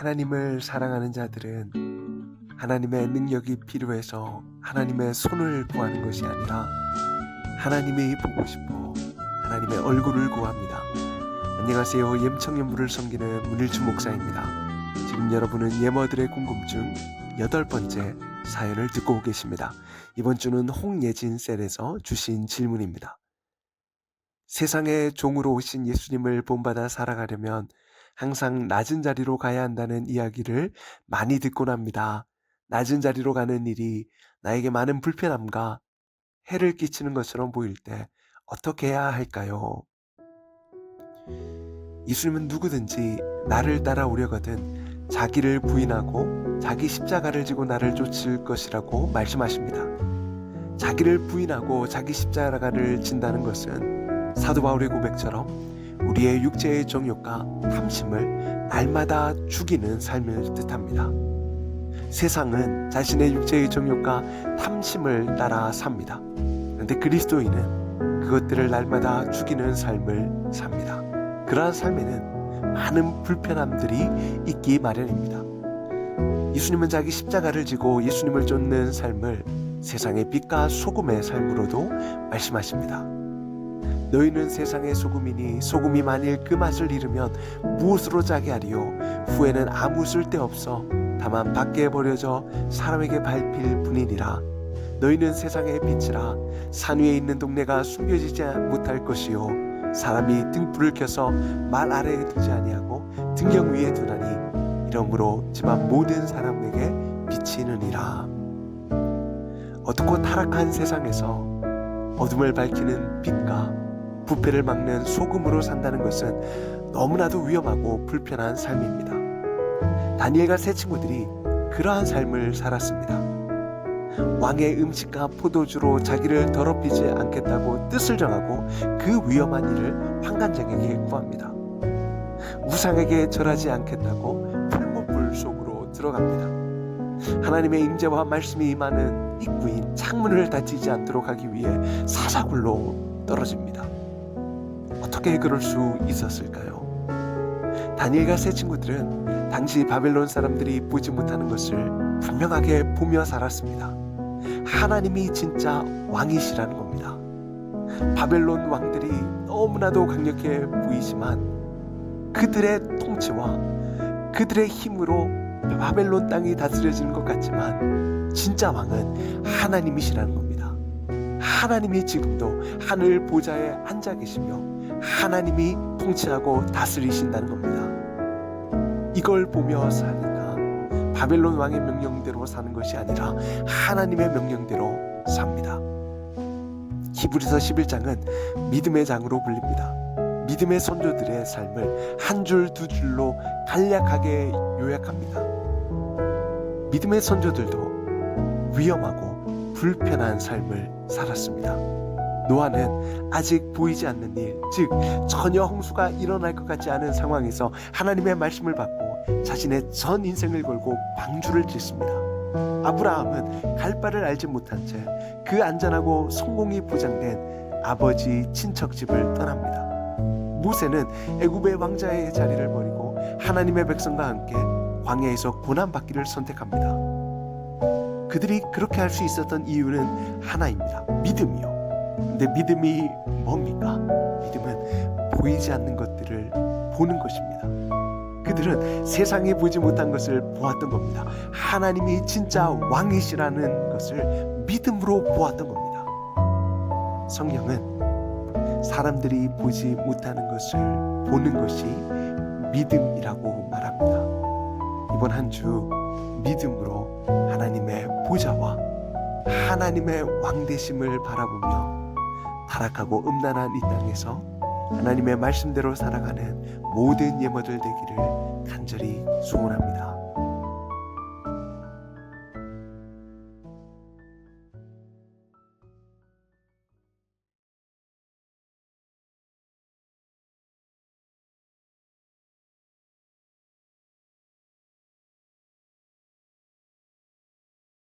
하나님을 사랑하는 자들은 하나님의 능력이 필요해서 하나님의 손을 구하는 것이 아니라 하나님이 보고 싶어 하나님의 얼굴을 구합니다. 안녕하세요. 예청연부를 섬기는 문일주 목사입니다. 지금 여러분은 예머들의 궁금증 8번째 사연을 듣고 계십니다. 이번 주는 홍예진 셀에서 주신 질문입니다. 세상의 종으로 오신 예수님을 본받아 살아가려면 항상 낮은 자리로 가야 한다는 이야기를 많이 듣곤 합니다. 낮은 자리로 가는 일이 나에게 많은 불편함과 해를 끼치는 것처럼 보일 때 어떻게 해야 할까요? 예수님은 누구든지 나를 따라오려거든 자기를 부인하고 자기 십자가를 지고 나를 쫓을 것이라고 말씀하십니다. 자기를 부인하고 자기 십자가를 진다는 것은 사도 바울의 고백처럼 우리의 육체의 정욕과 탐심을 날마다 죽이는 삶을 뜻합니다. 세상은 자신의 육체의 정욕과 탐심을 따라 삽니다. 그런데 그리스도인은 그것들을 날마다 죽이는 삶을 삽니다. 그러한 삶에는 많은 불편함들이 있기 마련입니다. 예수님은 자기 십자가를 지고 예수님을 쫓는 삶을 세상의 빛과 소금의 삶으로도 말씀하십니다. 너희는 세상의 소금이니 소금이 만일 그 맛을 잃으면 무엇으로 짜게 하리요? 후에는 아무 쓸데없어 다만 밖에 버려져 사람에게 밟힐 뿐이니라. 너희는 세상의 빛이라. 산 위에 있는 동네가 숨겨지지 못할 것이요 사람이 등불을 켜서 말 아래에 두지 아니하고 등경 위에 두나니 이러므로 집안 모든 사람에게 비치느니라. 어둡고 타락한 세상에서 어둠을 밝히는 빛과 부패를 막는 소금으로 산다는 것은 너무나도 위험하고 불편한 삶입니다. 다니엘과 세 친구들이 그러한 삶을 살았습니다. 왕의 음식과 포도주로 자기를 더럽히지 않겠다고 뜻을 정하고 그 위험한 일을 환관장에게 구합니다. 우상에게 절하지 않겠다고 풀무불 속으로 들어갑니다. 하나님의 임재와 말씀이 임하는 입구인 창문을 닫히지 않도록 하기 위해 사자굴로 떨어집니다. 어떻게 그럴 수 있었을까요? 다니엘과 세 친구들은 당시 바벨론 사람들이 보지 못하는 것을 분명하게 보며 살았습니다. 하나님이 진짜 왕이시라는 겁니다. 바벨론 왕들이 너무나도 강력해 보이지만 그들의 통치와 그들의 힘으로 바벨론 땅이 다스려지는 것 같지만 진짜 왕은 하나님이시라는 겁니다. 하나님이 지금도 하늘 보좌에 앉아 계시며 하나님이 통치하고 다스리신다는 겁니다. 이걸 보며 사니까 바벨론 왕의 명령대로 사는 것이 아니라 하나님의 명령대로 삽니다. 히브리서 11장은 믿음의 장으로 불립니다. 믿음의 선조들의 삶을 한 줄 두 줄로 간략하게 요약합니다. 믿음의 선조들도 위험하고 불편한 삶을 살았습니다. 노아는 아직 보이지 않는 일, 즉 전혀 홍수가 일어날 것 같지 않은 상황에서 하나님의 말씀을 받고 자신의 전 인생을 걸고 방주를 짓습니다. 아브라함은 갈 바를 알지 못한 채 그 안전하고 성공이 보장된 아버지 친척 집을 떠납니다. 모세는 애굽의 왕자의 자리를 버리고 하나님의 백성과 함께 광야에서 고난받기를 선택합니다. 그들이 그렇게 할 수 있었던 이유는 하나입니다. 믿음이요. 근데 믿음이 뭡니까? 믿음은 보이지 않는 것들을 보는 것입니다. 그들은 세상에 보지 못한 것을 보았던 겁니다. 하나님이 진짜 왕이시라는 것을 믿음으로 보았던 겁니다. 성경은 사람들이 보지 못하는 것을 보는 것이 믿음이라고 말합니다. 이번 한 주 믿음으로 하나님의 보좌와 하나님의 왕되심을 바라보며 타락하고 음란한 이 땅에서 하나님의 말씀대로 살아가는 모든 예모들 되기를 간절히 소원합니다.